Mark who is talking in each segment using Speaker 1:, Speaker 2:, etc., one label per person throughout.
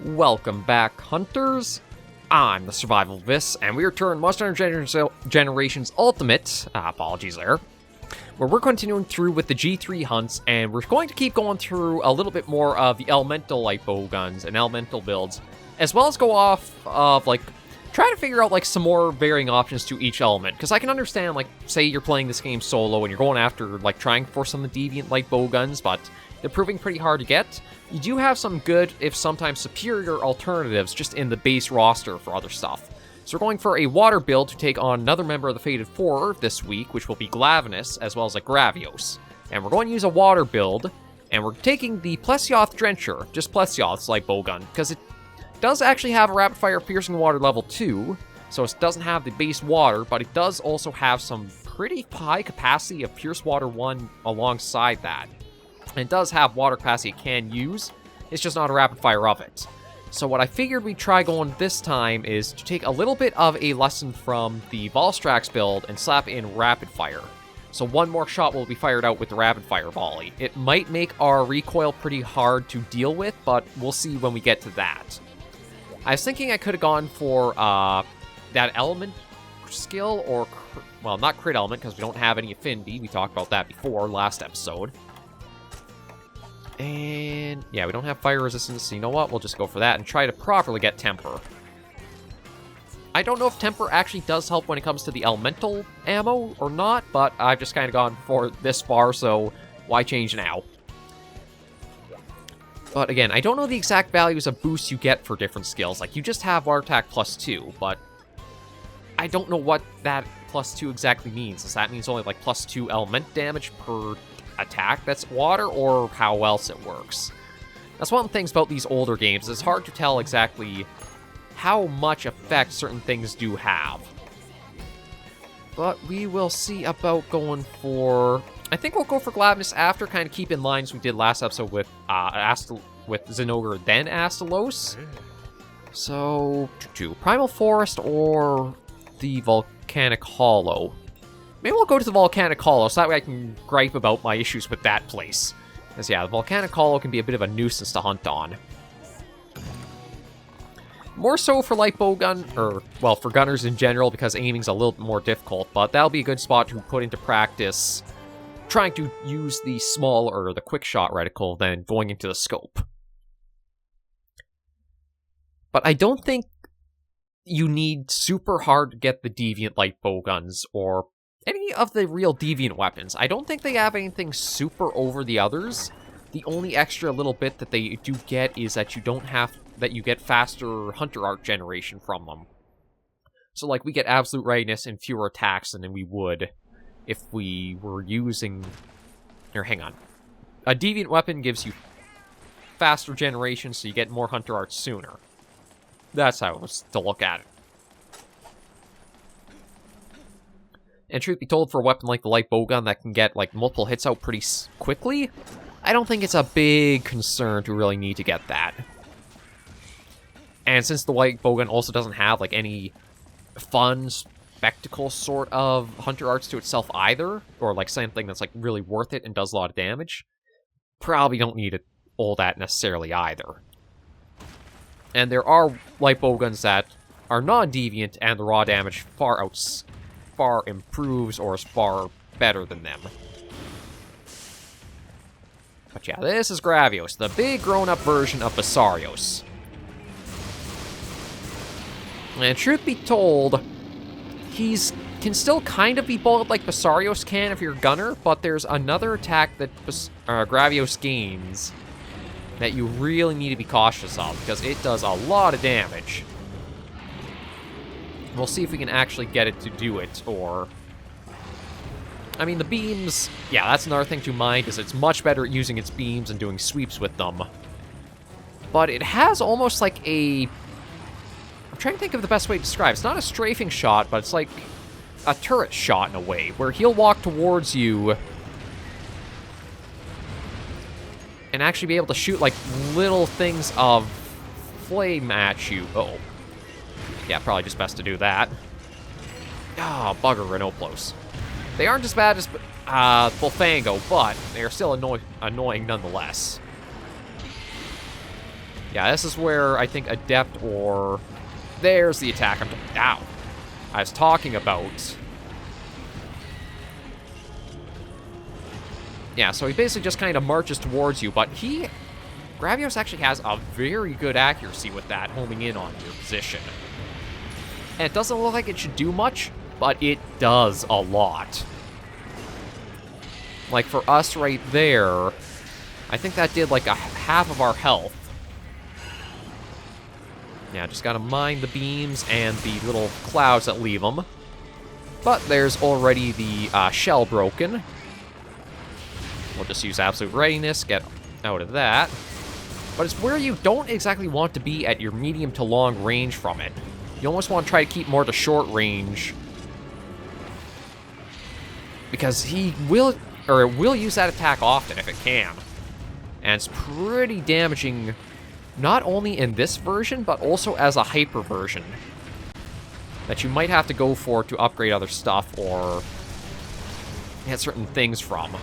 Speaker 1: Welcome back, Hunters. I'm the Survivalist, and we return Monster Hunter Generations Ultimate, apologies there, where we're continuing through with the G3 hunts, and we're going to keep going through a little bit more of the elemental light bowguns and elemental builds, as well as go off of, try to figure out, some more varying options to each element, because I can understand, say you're playing this game solo, and you're going after, trying for some of the deviant light bowguns, but they're proving pretty hard to get. You do have some good, if sometimes superior, alternatives just in the base roster for other stuff. So we're going for a water build to take on another member of the Fated Four this week, which will be Glavenus, as well as Gravios. And we're going to use a water build, and we're taking the Plesioth Drencher, just Plesioth's light bowgun, because it does actually have a rapid-fire piercing water level 2, so it doesn't have the base water, but it does also have some pretty high capacity of Pierce Water 1 alongside that. And it does have water capacity it can use, it's just not a rapid fire of it. So what I figured we'd try going this time is to take a little bit of a lesson from the Volstrax build and slap in rapid fire. So one more shot will be fired out with the rapid fire volley. It might make our recoil pretty hard to deal with, but we'll see when we get to that. I was thinking I could have gone for that element skill, or, well, not crit element, because we don't have any affinity. We talked about that before, last episode. And yeah, we don't have fire resistance, so you know what? We'll just go for that and try to properly get Temper. I don't know if Temper actually does help when it comes to the elemental ammo or not, but I've just kind of gone for this far, so why change now? But again, I don't know the exact values of boosts you get for different skills. You just have Water Attack +2, but I don't know what that +2 exactly means. Does that mean only +2 element damage per attack that's water, or how else it works? That's one of the things about these older games. It's hard to tell exactly how much effect certain things do have. But we will see about going for... I think we'll go for Glavenus after, kind of keep in line as we did last episode with Zinogre, then Astalos. So, Primal Forest or the Volcanic Hollow? Maybe we'll go to the Volcanic Hollow, so that way I can gripe about my issues with that place. Because, yeah, the Volcanic Hollow can be a bit of a nuisance to hunt on. More so for light bowgun, or, well, for gunners in general, because aiming's a little bit more difficult, but that'll be a good spot to put into practice trying to use the small, or the quick shot reticle, than going into the scope. But I don't think you need super hard to get the deviant light bowguns, or any of the real deviant weapons. I don't think they have anything super over the others. The only extra little bit that they do get is that you get faster hunter art generation from them. So we get absolute readiness and fewer attacks than we would if we were using... Here, hang on. A deviant weapon gives you faster generation, so you get more hunter art sooner. That's how it was to look at it. And truth be told, for a weapon like the light bowgun that can get multiple hits out pretty quickly, I don't think it's a big concern to really need to get that. And since the light bowgun also doesn't have any fun spectacle sort of hunter arts to itself either, or something that's really worth it and does a lot of damage, probably don't need all that necessarily either. And there are light bowguns that are non-deviant, and the raw damage far improves or is far better than them. But yeah, this is Gravios, the big grown-up version of Basarios. And truth be told, can still kind of be bullet like Basarios can if you're a gunner, but there's another attack that Gravios gains that you really need to be cautious of, because it does a lot of damage. We'll see if we can actually get it to do it, or... I mean, the beams... Yeah, that's another thing to mind, is it's much better at using its beams and doing sweeps with them. But it has almost a... I'm trying to think of the best way to describe it. It's not a strafing shot, but it's like a turret shot in a way, where he'll walk towards you and actually be able to shoot little things of flame at you. Uh-oh. Yeah, probably just best to do that. Ah, oh, bugger, Renoplos. They aren't as bad as Bullfango, but they are still annoying nonetheless. Yeah, this is where I think Adept or... There's the attack. Ow. I was talking about. Yeah, so he basically just kind of marches towards you, but Gravios actually has a very good accuracy with that, homing in on your position. And it doesn't look like it should do much, but it does a lot. Like for us right there, I think that did like a half of our health. Yeah, just gotta mind the beams and the little clouds that leave them. But there's already the shell broken. We'll just use Absolute Readiness, get out of that. But it's where you don't exactly want to be at your medium to long range from it. You almost want to try to keep more to short range. Because it will use that attack often if it can. And it's pretty damaging, not only in this version, but also as a hyper version. That you might have to go for to upgrade other stuff or get certain things from.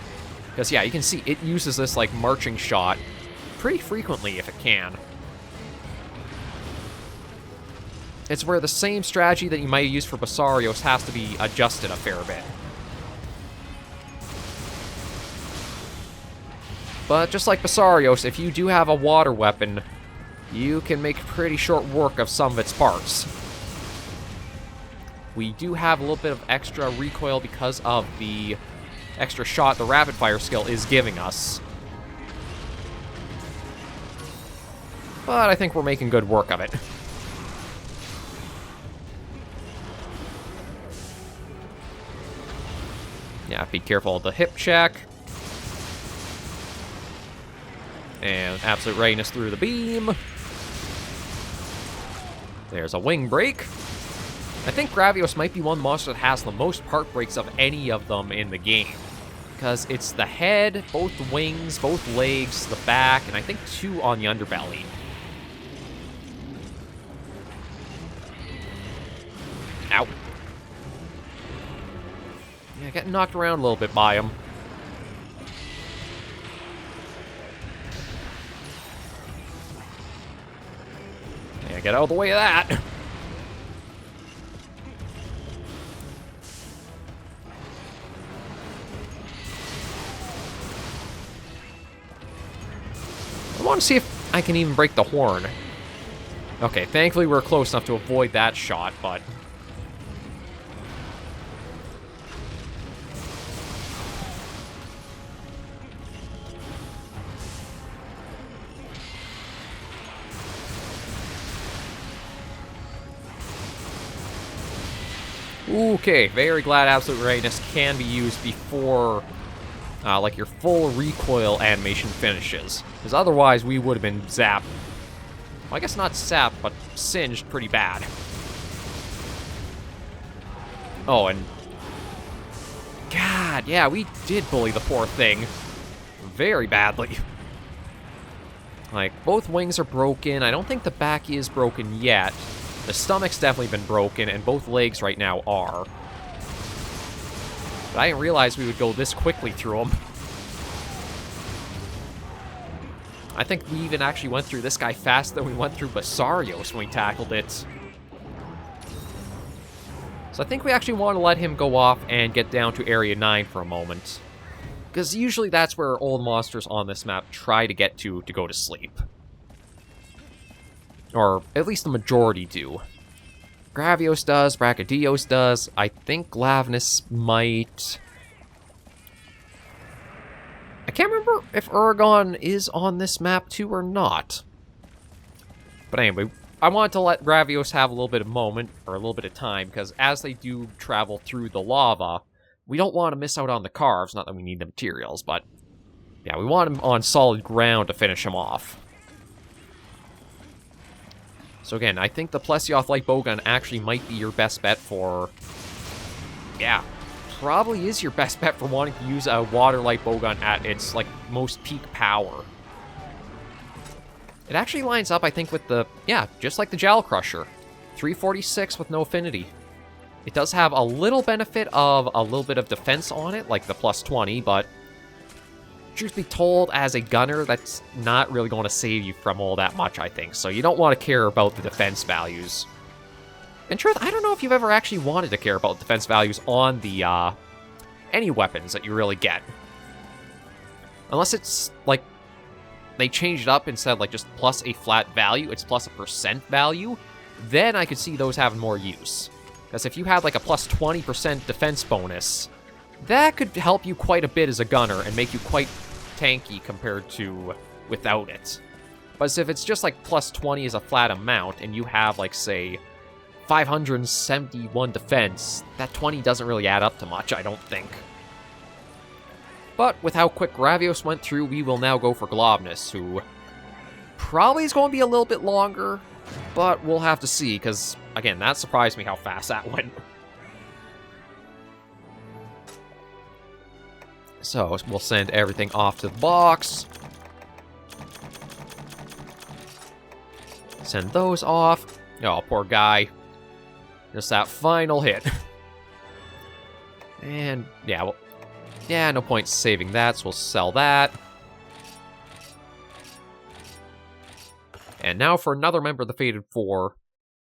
Speaker 1: Because, yeah, you can see it uses this, like, marching shot pretty frequently if it can. It's where the same strategy that you might use for Basarios has to be adjusted a fair bit. But just like Basarios, if you do have a water weapon, you can make pretty short work of some of its parts. We do have a little bit of extra recoil because of the extra shot the rapid fire skill is giving us. But I think we're making good work of it. Yeah, be careful of the hip check. And Absolute Readiness through the beam. There's a wing break. I think Gravios might be one monster that has the most part breaks of any of them in the game. Because it's the head, both the wings, both legs, the back, and I think 2 on the underbelly. Ow. Yeah, getting knocked around a little bit by him. Yeah, get out of the way of that. I want to see if I can even break the horn. Okay, thankfully we're close enough to avoid that shot, but... Okay, very glad Absolute Readiness can be used before, like, your full recoil animation finishes. Because otherwise, we would have been zapped. Well, I guess not zapped, but singed pretty bad. Oh, and... God, yeah, we did bully the poor thing. Very badly. Like, both wings are broken. I don't think the back is broken yet. The stomach's definitely been broken, and both legs right now are. But I didn't realize we would go this quickly through them. I think we even actually went through this guy faster than we went through Basarios when we tackled it. So I think we actually want to let him go off and get down to Area 9 for a moment. Because usually that's where old monsters on this map try to get to go to sleep. Or at least the majority do. Gravios does, Brachydios does. I think Glavenus might... I can't remember if Uragon is on this map too or not. But anyway, I wanted to let Gravios have a little bit of moment, or a little bit of time, because as they do travel through the lava, we don't want to miss out on the carves, not that we need the materials, but... Yeah, we want him on solid ground to finish him off. So again, I think the Plesioth light bowgun actually might be your best bet for... Yeah, probably is your best bet for wanting to use a water light bowgun at its, like, most peak power. It actually lines up, I think, with the... Yeah, just like the Jowl Crusher. 346 with no affinity. It does have a little benefit of a little bit of defense on it, like the +20, but... truth be told, as a gunner, that's not really going to save you from all that much, I think. So you don't want to care about the defense values. In truth, I don't know if you've ever actually wanted to care about defense values on the, any weapons that you really get. Unless it's, like, they changed it up instead of, like, just plus a flat value, it's plus a % value, then I could see those having more use. Because if you had, like, a plus 20% defense bonus, that could help you quite a bit as a gunner and make you quite tanky compared to without it. But if it's just, like, plus 20 as a flat amount, and you have, like, say, 571 defense, that 20 doesn't really add up to much, I don't think. But with how quick Gravios went through, we will now go for Glavenus, who probably is going to be a little bit longer, but we'll have to see, because, again, that surprised me how fast that went. So, we'll send everything off to the box. Send those off. Oh, poor guy. Just that final hit. And, yeah, well, yeah, no point saving that, so we'll sell that. And now for another member of the Fated Four.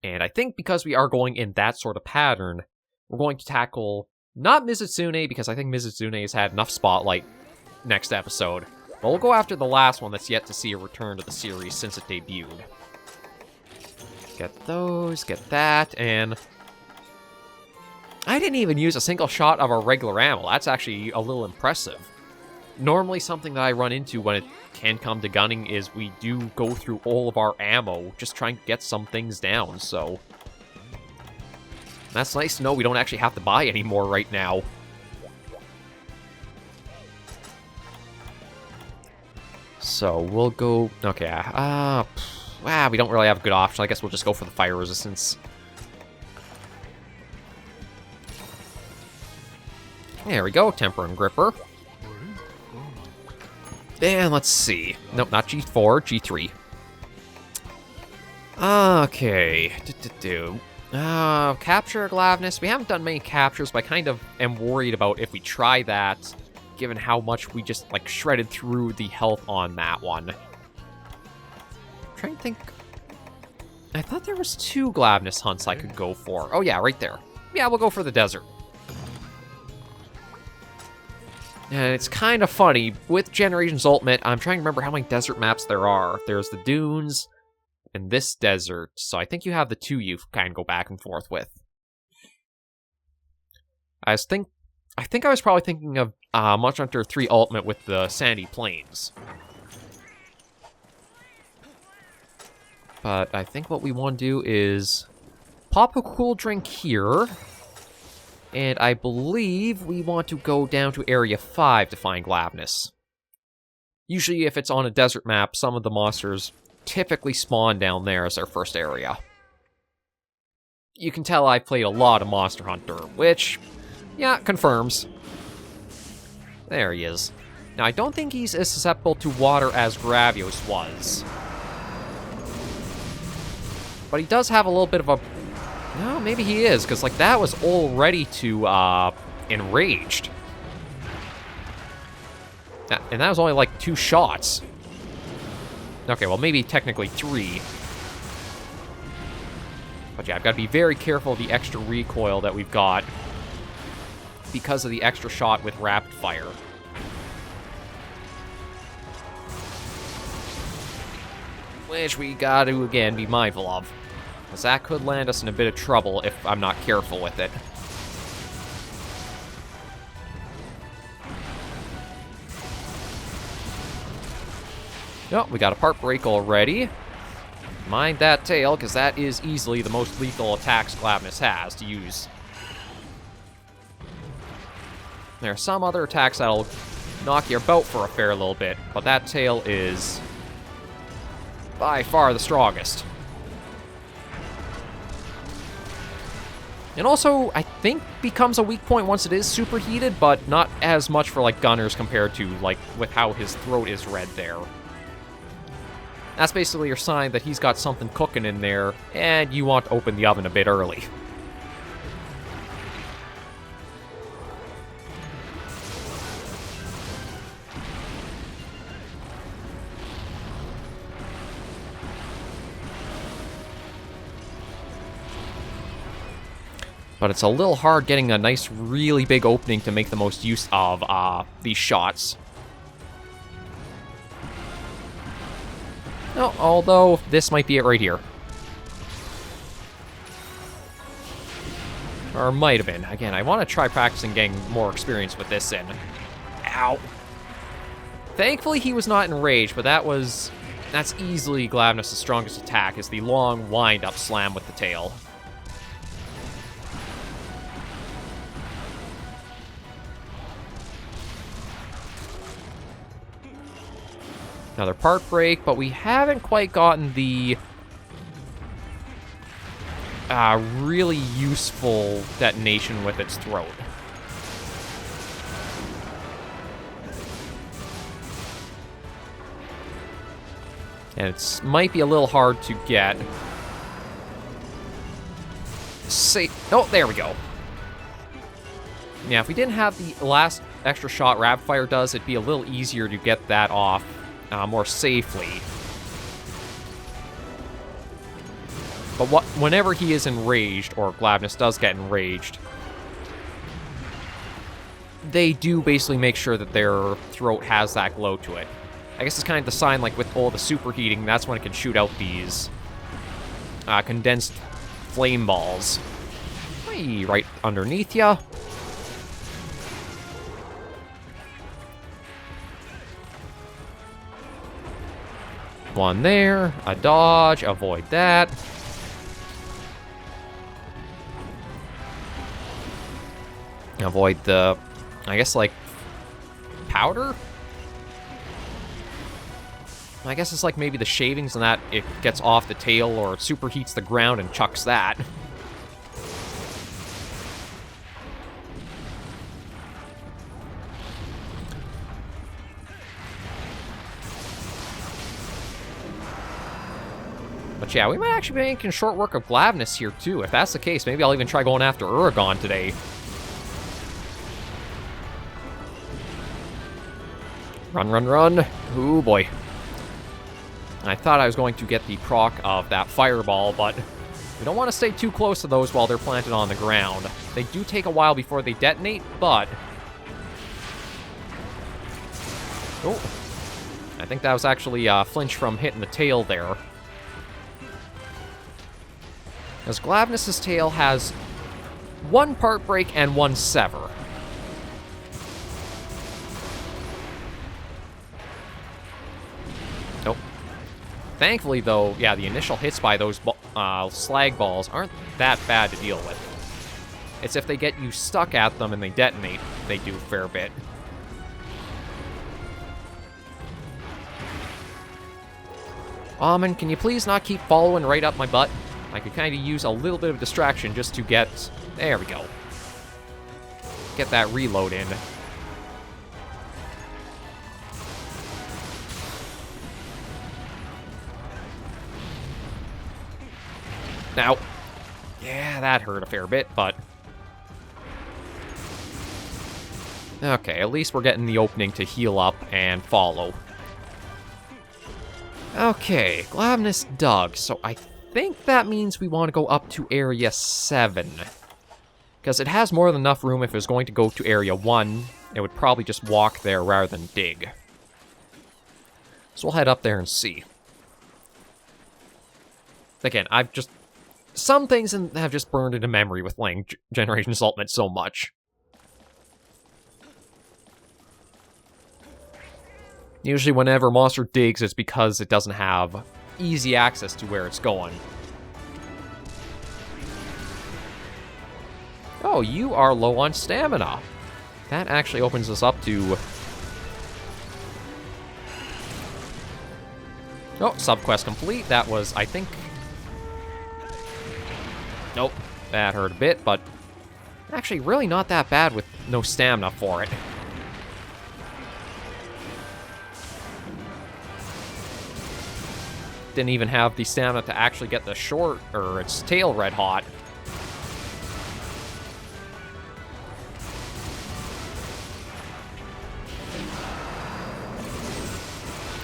Speaker 1: And I think because we are going in that sort of pattern, we're going to tackle not Mizutsune, because I think Mizutsune has had enough spotlight next episode. But we'll go after the last one that's yet to see a return to the series since it debuted. Get those, get that, and I didn't even use a single shot of our regular ammo. That's actually a little impressive. Normally something that I run into when it can come to gunning is we do go through all of our ammo, just trying to get some things down, so that's nice to know we don't actually have to buy any more right now. So we'll go, okay, we don't really have a good option. I guess we'll just go for the fire resistance. There we go, Temper and Gripper. And let's see. Nope, not G4, G3. Okay. Capture Glavenus. We haven't done many captures, but I kind of am worried about if we try that, given how much we just, like, shredded through the health on that one. I'm trying to think. I thought there was 2 Glavenus hunts I could go for. Oh, yeah, right there. Yeah, we'll go for the desert. And it's kind of funny, with Generations Ultimate, I'm trying to remember how many desert maps there are. There's the dunes, and this desert, so I think you have the 2 you kind of go back and forth with. I think I was probably thinking of Monster Hunter 3 Ultimate with the Sandy Plains. But I think what we want to do is pop a cool drink here. And I believe we want to go down to Area 5 to find Glavenus. Usually if it's on a desert map, some of the monsters typically spawn down there as their first area. You can tell I've played a lot of Monster Hunter, which, yeah, confirms. There he is. Now, I don't think he's as susceptible to water as Gravios was. But he does have a little bit of a... No, maybe he is, because, like, that was all ready to, enraged. And that was only, like, 2 shots. Okay, well, maybe technically 3. But yeah, I've got to be very careful of the extra recoil that we've got because of the extra shot with rapid fire. Which we got to, again, be mindful of. Because that could land us in a bit of trouble if I'm not careful with it. Oh, we got a part break already. Mind that tail, because that is easily the most lethal attacks Glavenus has to use. There are some other attacks that'll knock you about for a fair little bit, but that tail is by far the strongest. And also, I think becomes a weak point once it is superheated, but not as much for, like, gunners compared to, like, with how his throat is red there. That's basically your sign that he's got something cooking in there, and you want to open the oven a bit early. But it's a little hard getting a nice, really big opening to make the most use of these shots. No, although this might be it right here. Or might have been. Again, I want to try practicing getting more experience with this in. Ow. Thankfully, he was not enraged, but that's easily Glavenus' strongest attack, is the long wind-up slam with the tail. Another part break, but we haven't quite gotten the really useful detonation with its throat. And it might be a little hard to get. Oh, there we go. Yeah, if we didn't have the last extra shot rapid fire does, it'd be a little easier to get that off more safely. But whenever he is enraged, or Glavenus does get enraged, they do basically make sure that their throat has that glow to it. I guess it's kind of the sign, like with all the superheating, that's when it can shoot out these condensed flame balls. Hey, right underneath ya. One there, a dodge, avoid that. Avoid the, I guess, like, powder? I guess it's like maybe the shavings and that it gets off the tail or superheats the ground and chucks that. But yeah, we might actually be making short work of Glavenus here too. If that's the case, maybe I'll even try going after Uragon today. Run, run, run. Ooh, boy. I thought I was going to get the proc of that fireball, but we don't want to stay too close to those while they're planted on the ground. They do take a while before they detonate, but... Oh. I think that was actually a flinch from hitting the tail there. Because Glavenus' tail has one part break and one sever. Nope. Thankfully, though, yeah, the initial hits by those slag balls aren't that bad to deal with. It's if they get you stuck at them and they detonate, they do a fair bit. And can you please not keep following right up my butt? I could kind of use a little bit of distraction just to get... There we go. Get that reload in. Now, yeah, that hurt a fair bit, but... Okay, at least we're getting the opening to heal up and follow. Okay, Glavenus dug, so I think that means we want to go up to Area 7. Because it has more than enough room if it was going to go to Area 1. It would probably just walk there rather than dig. So we'll head up there and see. Again, I've just... Some things have just burned into memory with playing Generations Ultimate so much. Usually whenever monster digs, it's because it doesn't have easy access to where it's going. Oh, you are low on stamina. That actually opens us up to... Oh, subquest complete. That was, I think... Nope, that hurt a bit, but... Actually, really not that bad with no stamina for it. Didn't even have the stamina to actually get the short, or its tail red hot.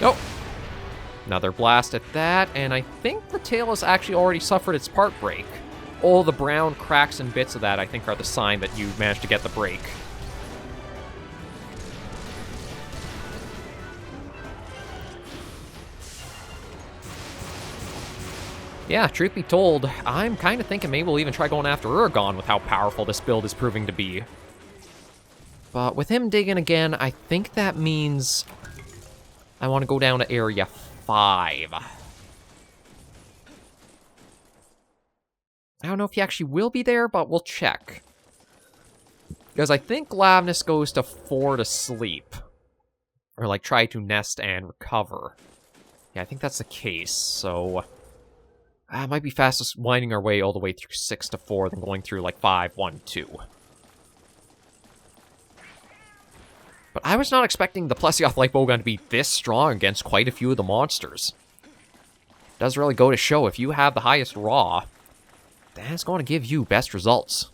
Speaker 1: Oh! Another blast at that, and I think the tail has actually already suffered its part break. All the brown cracks and bits of that, I think, are the sign that you managed to get the break. Yeah, truth be told, I'm kind of thinking maybe we'll even try going after Uragon with how powerful this build is proving to be. But with him digging again, I think that means I want to go down to Area 5. I don't know if he actually will be there, but we'll check. Because I think Glavenus goes to 4 to sleep. Or, like, try to nest and recover. Yeah, I think that's the case, so... it might be fastest winding our way all the way through 6 to 4 than going through, like, 5, 1, 2. But I was not expecting the Plesioth Light Bowgun to be this strong against quite a few of the monsters. It does really go to show, if you have the highest raw, that's going to give you best results.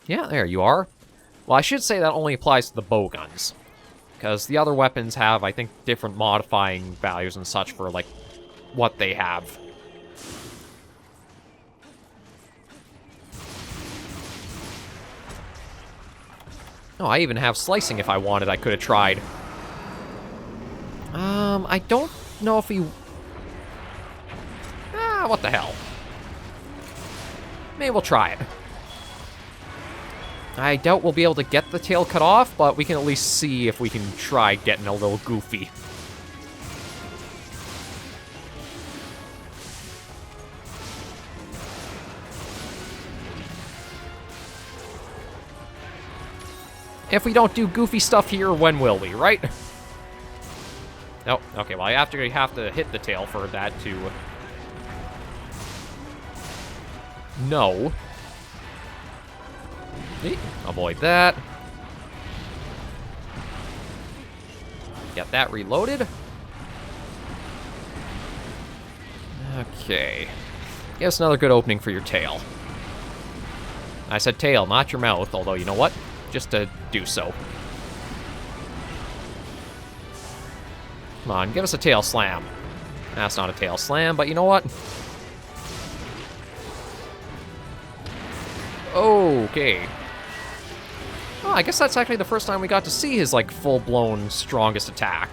Speaker 1: Yeah, there you are. Well, I should say that only applies to the bowguns. Because the other weapons have, I think, different modifying values and such for, like, what they have. Oh, I even have slicing if I wanted. I could have tried. I don't know if he... what the hell. Maybe we'll try it. I doubt we'll be able to get the tail cut off, but we can at least see if we can try getting a little goofy. If we don't do goofy stuff here, when will we, right? Oh, okay, well, I have to hit the tail for that to... No. Avoid that. Get that reloaded. Okay. Give us another good opening for your tail. I said tail, not your mouth, although you know what? Just to do so. Come on, give us a tail slam. That's not a tail slam, but you know what? Okay. Oh, I guess that's actually the first time we got to see his, like, full-blown strongest attack.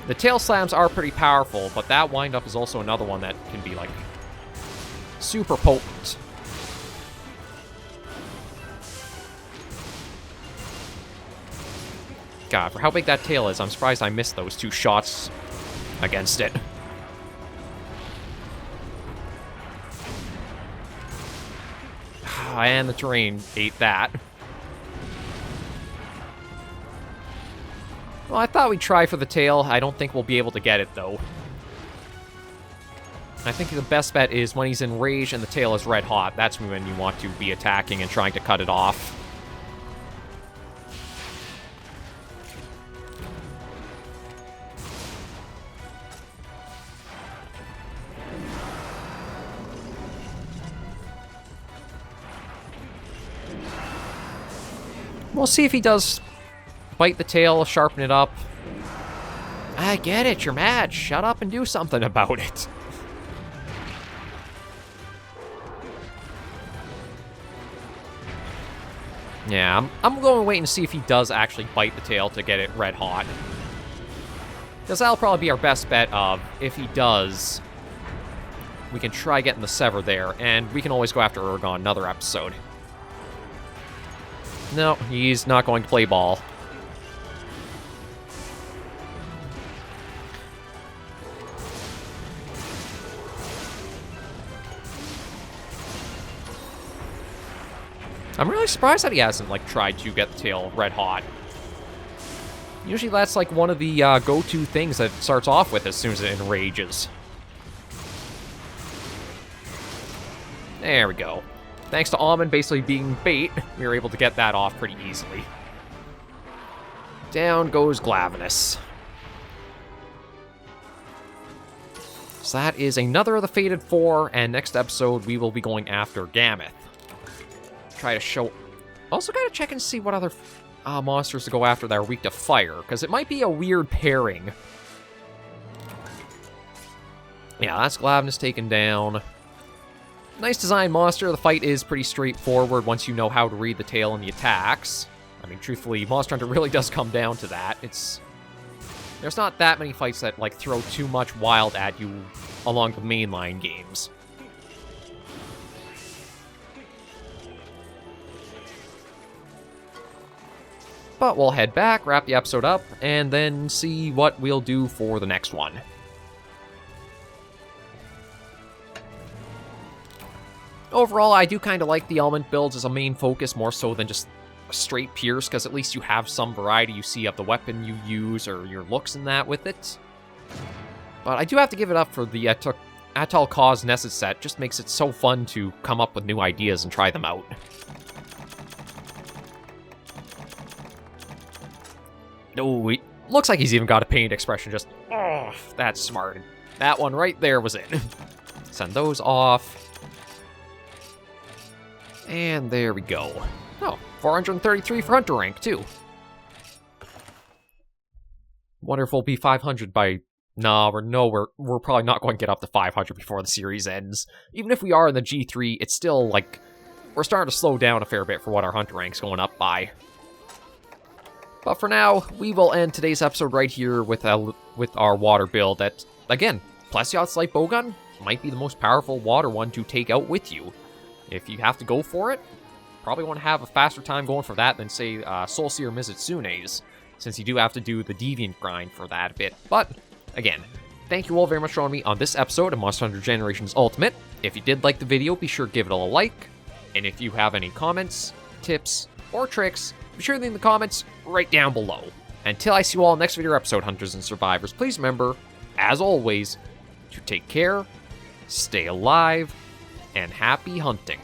Speaker 1: The tail slams are pretty powerful, but that wind-up is also another one that can be, like, super potent. God, for how big that tail is, I'm surprised I missed those 2 shots against it. And the terrain ate that. Well, I thought we'd try for the tail. I don't think we'll be able to get it, though. I think the best bet is when he's enraged and the tail is red hot. That's when you want to be attacking and trying to cut it off. We'll see if he does bite the tail, sharpen it up. I get it, you're mad. Shut up and do something about it. Yeah, I'm going to wait and see if he does actually bite the tail to get it red hot. Because that'll probably be our best bet of, if he does, we can try getting the sever there, and we can always go after Uragon another episode. No, he's not going to play ball. I'm really surprised that he hasn't, like, tried to get the tail red hot. Usually that's, like, one of the go-to things that it starts off with as soon as it enrages. There we go. Thanks to Almond basically being bait, we were able to get that off pretty easily. Down goes Glavenus. So that is another of the Fated 4, and next episode we will be going after Gammoth. Try to show... Also gotta check and see what other monsters to go after that are weak to fire, because it might be a weird pairing. Yeah, that's Glavenus taken down. Nice design monster. The fight is pretty straightforward once you know how to read the tail and the attacks. I mean, truthfully, Monster Hunter really does come down to that. There's not that many fights that, like, throw too much wild at you along the mainline games. But we'll head back, wrap the episode up, and then see what we'll do for the next one. Overall, I do kind of like the element builds as a main focus, more so than just a straight pierce, because at least you have some variety you see of the weapon you use or your looks in that with it. But I do have to give it up for the Atoll Cause Nessus set. Just makes it so fun to come up with new ideas and try them out. Oh, it looks like he's even got a pained expression, just, oh, that's smart. That one right there was it. Send those off. And there we go. Oh, 433 for Hunter rank, too. Wonder if we'll be 500 by... Nah, we're probably not going to get up to 500 before the series ends. Even if we are in the G3, it's still, like, we're starting to slow down a fair bit for what our Hunter rank's going up by. But for now, we will end today's episode right here with our water build that, again, Plesioth's light bowgun might be the most powerful water one to take out with you. If you have to go for it, probably want to have a faster time going for that than, say, Soulseer Mizutsune's, since you do have to do the Deviant grind for that a bit. But, again, thank you all very much for joining me on this episode of Monster Hunter Generations Ultimate. If you did like the video, be sure to give it a like. And if you have any comments, tips, or tricks, be sure to leave in the comments right down below. Until I see you all next video episode, Hunters and Survivors, please remember, as always, to take care, stay alive, and happy hunting.